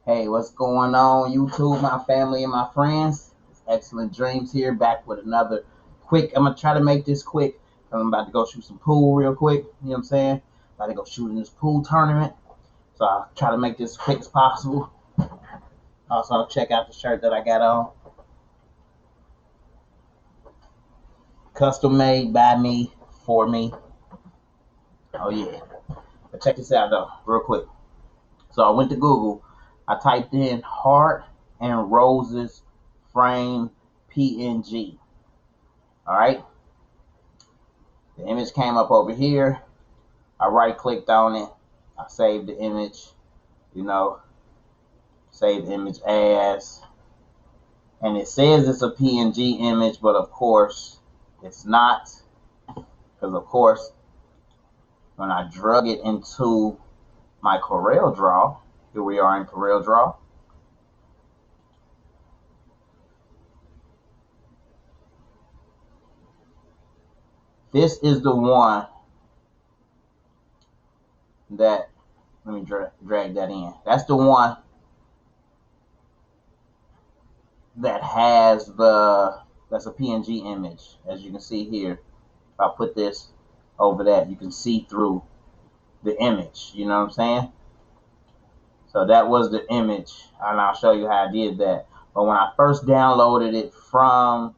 Hey, what's going on, YouTube, my family, and my friends? It's Excellent Dreams here, back with another quick. I'm gonna try to make this quick. I'm about to go shoot some pool real quick. You know what I'm saying? About to go shoot in this pool tournament. So I'll try to make this as quick as possible. Also, check out the shirt that I got on. Custom made by me, for me. Oh, yeah. But check this out, though, real quick. So I went to Google. I typed in Heart and Roses Frame PNG. All right. The image came up over here. I right clicked on it. I saved the image, save image as. And it says it's a PNG image, but of course it's not. Because of course, when I drug it into my Corel Draw, here we are in Corel Draw. This is the one that, let me drag that in. That's the one that has that's a PNG image. As you can see here, if I put this over that, you can see through the image. You know what I'm saying? So that was the image, and I'll show you how I did that. But when I first downloaded it from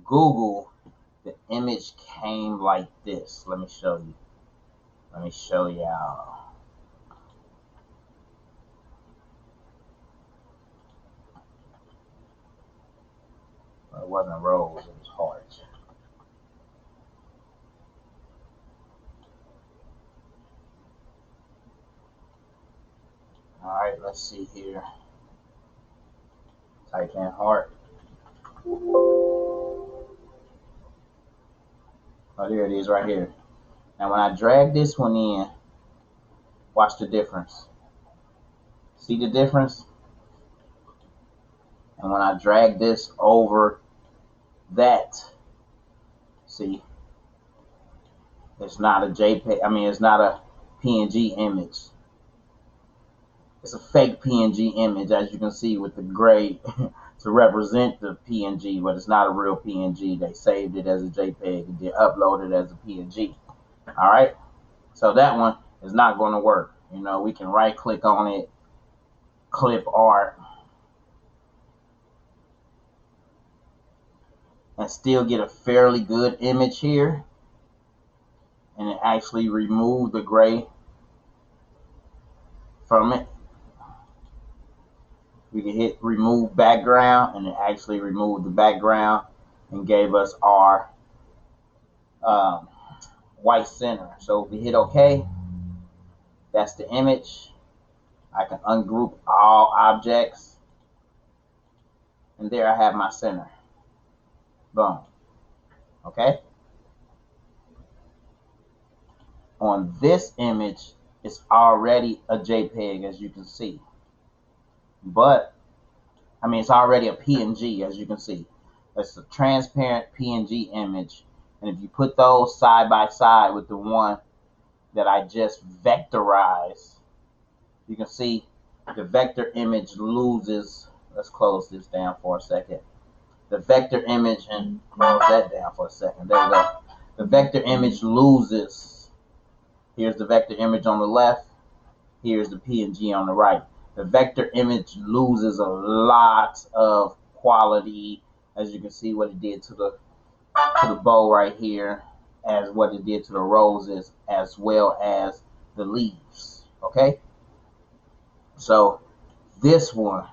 Google, the image came like this. Let me show you. Let me show y'all. It wasn't rose, it was heart. All right, let's see here. Type in heart. Oh, there it is right here. Now, when I drag this one in, watch the difference. See the difference? And when I drag this over that, see, it's not a JPEG. I mean, it's not a PNG image. It's a fake PNG image, as you can see with the gray to represent the PNG, but it's not a real PNG. They saved it as a JPEG and then uploaded it as a PNG. All right, so that one is not going to work. We can right click on it, clip art, and still get a fairly good image here, and it actually removed the gray from it. We can hit remove background, and it actually removed the background and gave us our white center. So if we hit OK, that's the image. I can ungroup all objects, and there I have my center. Boom. Okay. On this image, it's already a JPEG, as you can see. But, I mean, it's already a PNG, as you can see. It's a transparent PNG image. And if you put those side by side with the one that I just vectorized, you can see the vector image loses. Let's close this down for a second. The vector image, and close that down for a second. There we go. The vector image loses. Here's the vector image on the left. Here's the PNG on the right. The vector image loses a lot of quality, as you can see what it did to the bow right here, as what it did to the roses, as well as the leaves. Okay, so this one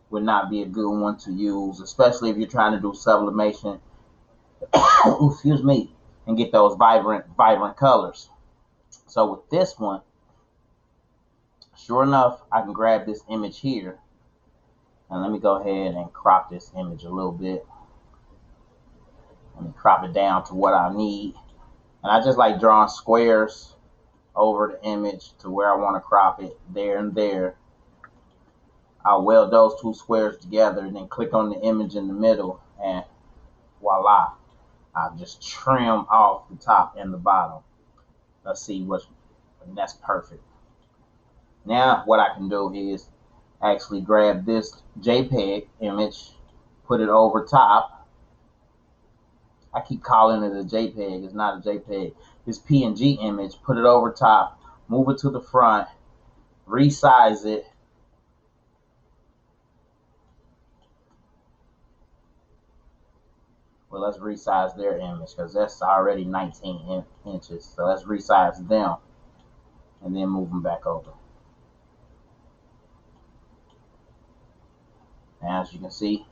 would not be a good one to use, especially if you're trying to do sublimation excuse me, and get those vibrant colors. So with this one, sure enough, I can grab this image here, and let me go ahead and crop this image a little bit. Let me crop it down to what I need. And I just like drawing squares over the image to where I want to crop it, there and there. I'll weld those two squares together and then click on the image in the middle, and voila. I'll just trim off the top and the bottom. Let's see and that's perfect. Now what I can do is actually grab this JPEG image, put it over top. I keep calling it a JPEG. It's not a JPEG. This PNG image, put it over top, move it to the front, resize it. Well, let's resize their image because that's already 19 inches. So let's resize them and then move them back over. And as you can see,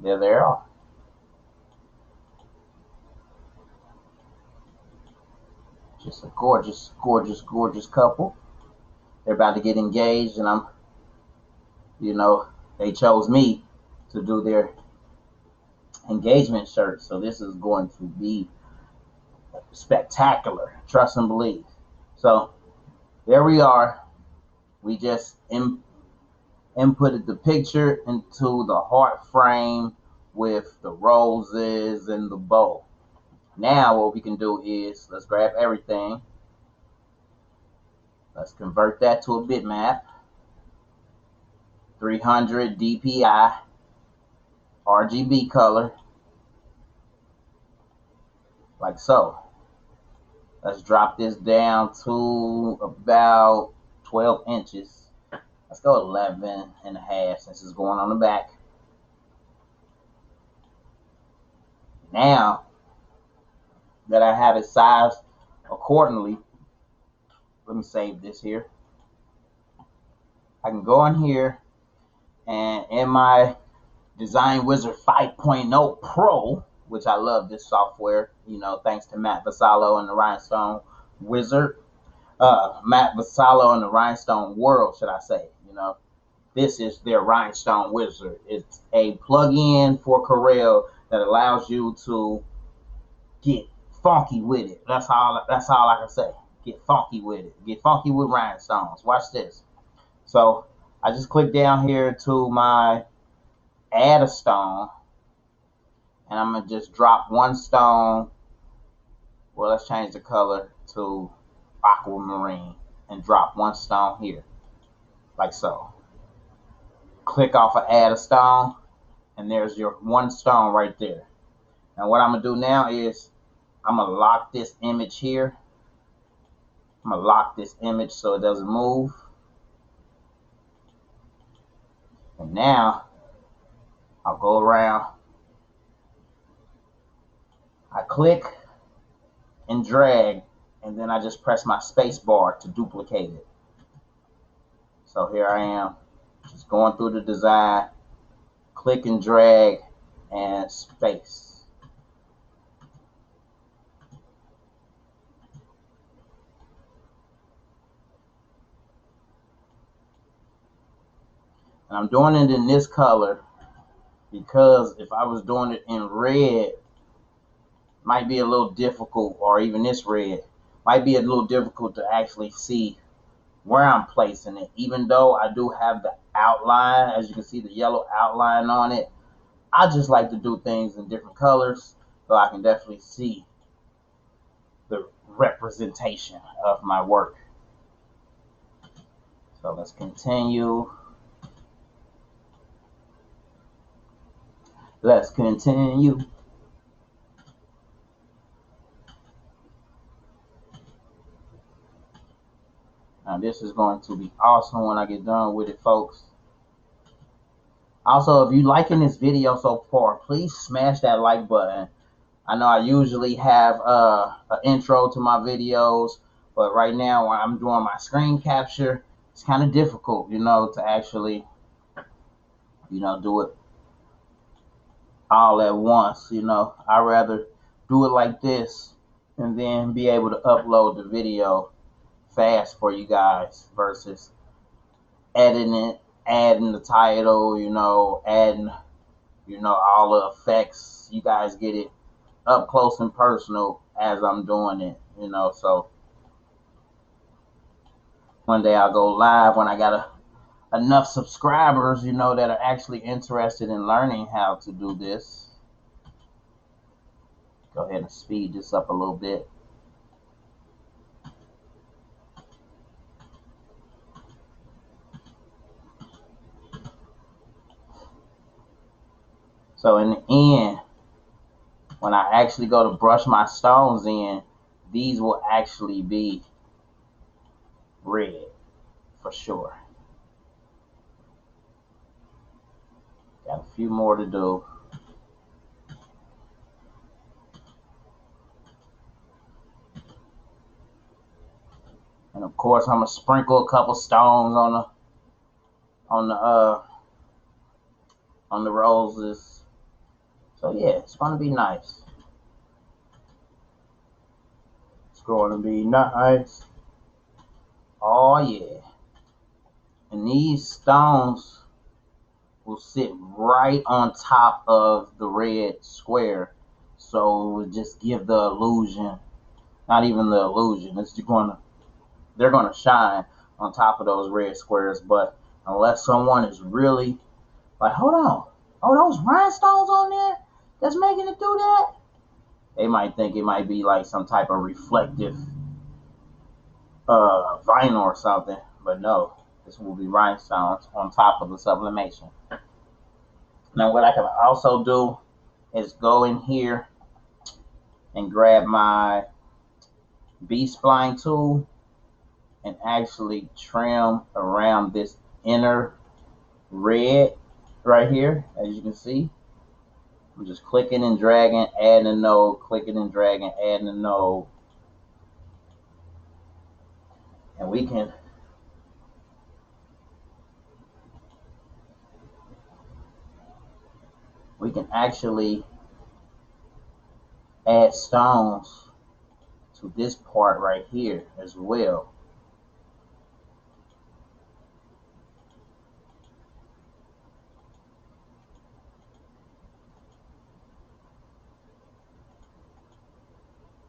there they are. Just a gorgeous, gorgeous, gorgeous couple. They're about to get engaged, and they chose me to do their engagement shirt. So this is going to be spectacular. Trust and believe. So there we are. We just inputted the picture into the heart frame with the roses and the bow. Now what we can do is let's grab everything. Let's convert that to a bitmap. 300 DPI RGB color, like so. Let's drop this down to about 12 inches. Let's go 11 and a half since it's going on the back. Now that I have it sized accordingly, let me save this here. I can go in here and in my Design Wizard 5.0 Pro, which I love this software, thanks to Matt Vassallo and the Rhinestone Wizard. Matt Vassallo and the Rhinestone World, should I say. This is their Rhinestone Wizard. It's a plug-in for Corel that allows you to get funky with it. That's all I can say. Get funky with it. Get funky with rhinestones. Watch this. So I just click down here to my add a stone, and I'm gonna just drop one stone. Well, let's change the color to aquamarine and drop one stone here, like so. Click off of add a stone, and there's your one stone right there. And what I'm gonna do now is I'm gonna lock this image here. I'm gonna lock this image so it doesn't move. And now I'll go around. I click and drag, and then I just press my space bar to duplicate it. So here I am, just going through the design, click and drag, and space. And I'm doing it in this color because if I was doing it in red, might be a little difficult, or even this red, might be a little difficult to actually see where I'm placing it. Even though I do have the outline, as you can see the yellow outline on it, I just like to do things in different colors so I can definitely see the representation of my work. So let's continue. Let's continue. Now this is going to be awesome when I get done with it, folks. Also, if you're liking this video so far, please smash that like button. I know I usually have an intro to my videos, but right now when I'm doing my screen capture, it's kind of difficult, to actually, do it all at once. I'd rather do it like this and then be able to upload the video fast for you guys versus editing it, adding the title, adding, all the effects. You guys get it up close and personal as I'm doing it, so one day I'll go live when I got enough subscribers, that are actually interested in learning how to do this. Go ahead and speed this up a little bit. So in the end, when I actually go to brush my stones in, these will actually be red for sure. Got a few more to do. And of course, I'm gonna sprinkle a couple stones on the roses. So yeah, it's gonna be nice. It's gonna be nice. Oh yeah. And these stones will sit right on top of the red square, so it will just give the illusion. Not even the illusion. They're gonna shine on top of those red squares. But unless someone is really like, hold on, oh, those rhinestones on there that's making it do that, they might think it might be like some type of reflective vinyl or something. But no, this will be rhinestones on top of the sublimation. Now what I can also do is go in here and grab my B-spline tool and actually trim around this inner red right here. As you can see, I'm just clicking and dragging, adding a node, clicking and dragging, adding a node. And we can actually add stones to this part right here as well.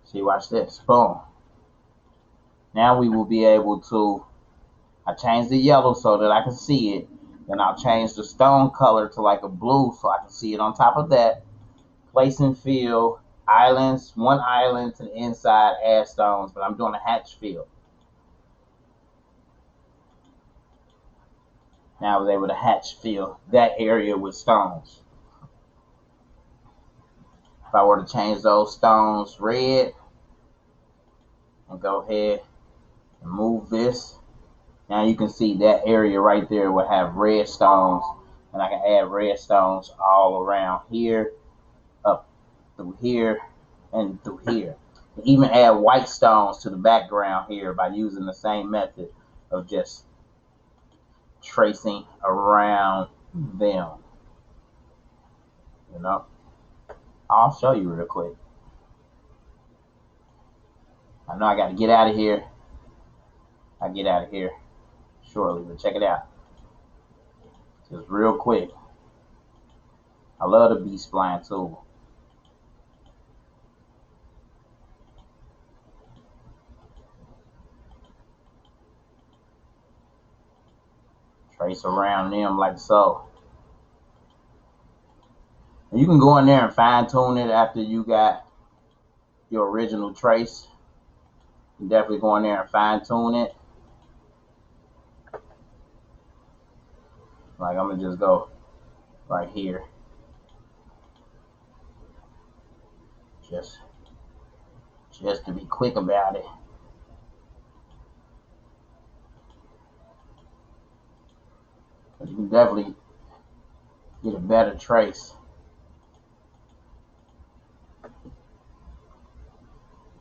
See, watch this. Boom. Now we will be able to, I changed the yellow so that I can see it. Then I'll change the stone color to like a blue so I can see it on top of that. Place and fill, islands, one island to the inside, add stones, but I'm doing a hatch fill. Now I was able to hatch fill that area with stones. If I were to change those stones red and go ahead and move this, now you can see that area right there will have red stones, and I can add red stones all around here, up through here, and through here. Even add white stones to the background here by using the same method of just tracing around them. You know, I'll show you real quick. I know I got to get out of here. I get out of here shortly, but check it out. Just real quick. I love the B-spline tool. Trace around them like so. And you can go in there and fine tune it after you got your original trace. You definitely go in there and fine tune it. Like I'm gonna just go right here. Just to be quick about it. But you can definitely get a better trace.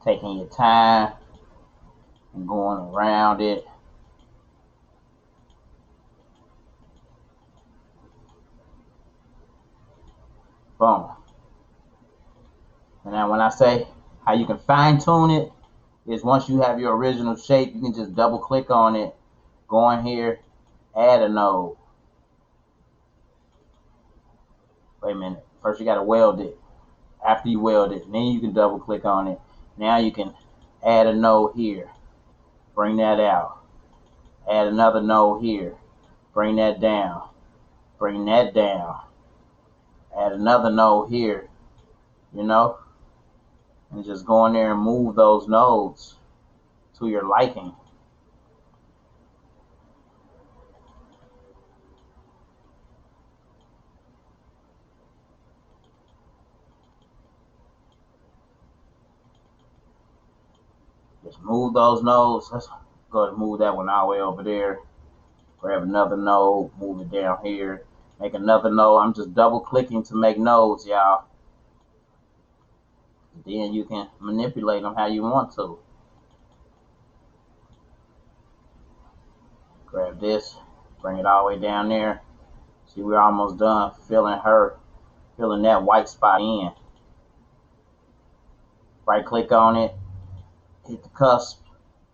Taking your time and going around it. Boom. And now when I say how you can fine tune it, is once you have your original shape, you can just double click on it, go in here, add a node. Wait a minute. First you gotta weld it. After you weld it, then you can double click on it. Now you can add a node here. Bring that out. Add another node here. Bring that down. Bring that down. Add another node here. You know? And just go in there and move those nodes to your liking. Just move those nodes. Let's go ahead and move that one all the way over there. Grab another node, move it down here, make another node. I'm just double clicking to make nodes, y'all. Then you can manipulate them how you want to. Grab this, bring it all the way down there. See, we're almost done filling that white spot in. Right click on it, hit the cusp.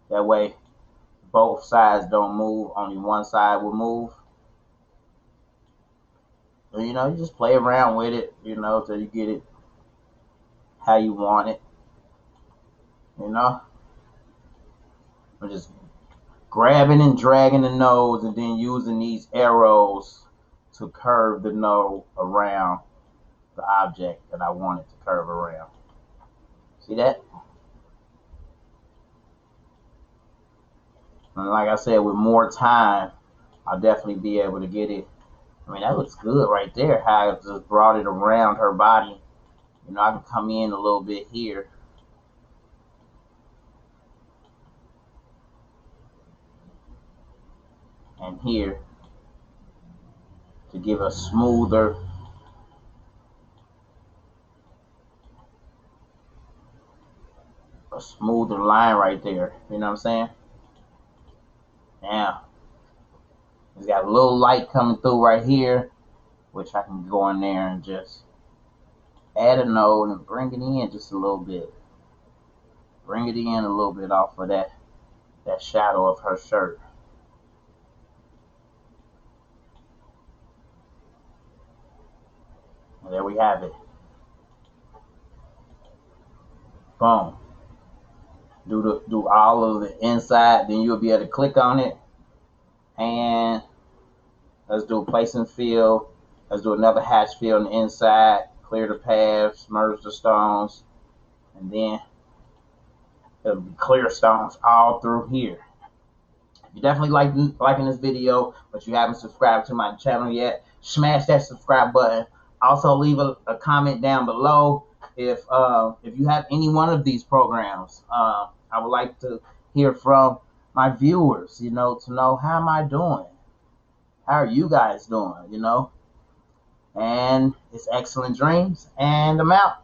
That way both sides don't move, only one side will move. So, you just play around with it, till you get it how you want it. I'm just grabbing and dragging the nodes and then using these arrows to curve the node around the object that I want it to curve around. See that? And like I said, with more time, I'll definitely be able to get it. I mean, that looks good right there, how I just brought it around her body. I can come in a little bit here. And here to give a smoother line right there. You know what I'm saying? Now, it's got a little light coming through right here, which I can go in there and just add a node and bring it in just a little bit. Bring it in a little bit off of that shadow of her shirt. And there we have it. Boom. Do all of the inside, then you'll be able to click on it. And let's do a place and fill. Let's do another hatch fill on the inside. Clear the paths, merge the stones, and then it'll be clear stones all through here. If you definitely liking this video, but you haven't subscribed to my channel yet, smash that subscribe button. Also, leave a comment down below if you have any one of these programs. I would like to hear from my viewers, to know how am I doing? How are you guys doing, And it's Xcellent Dreamz, and I'm out.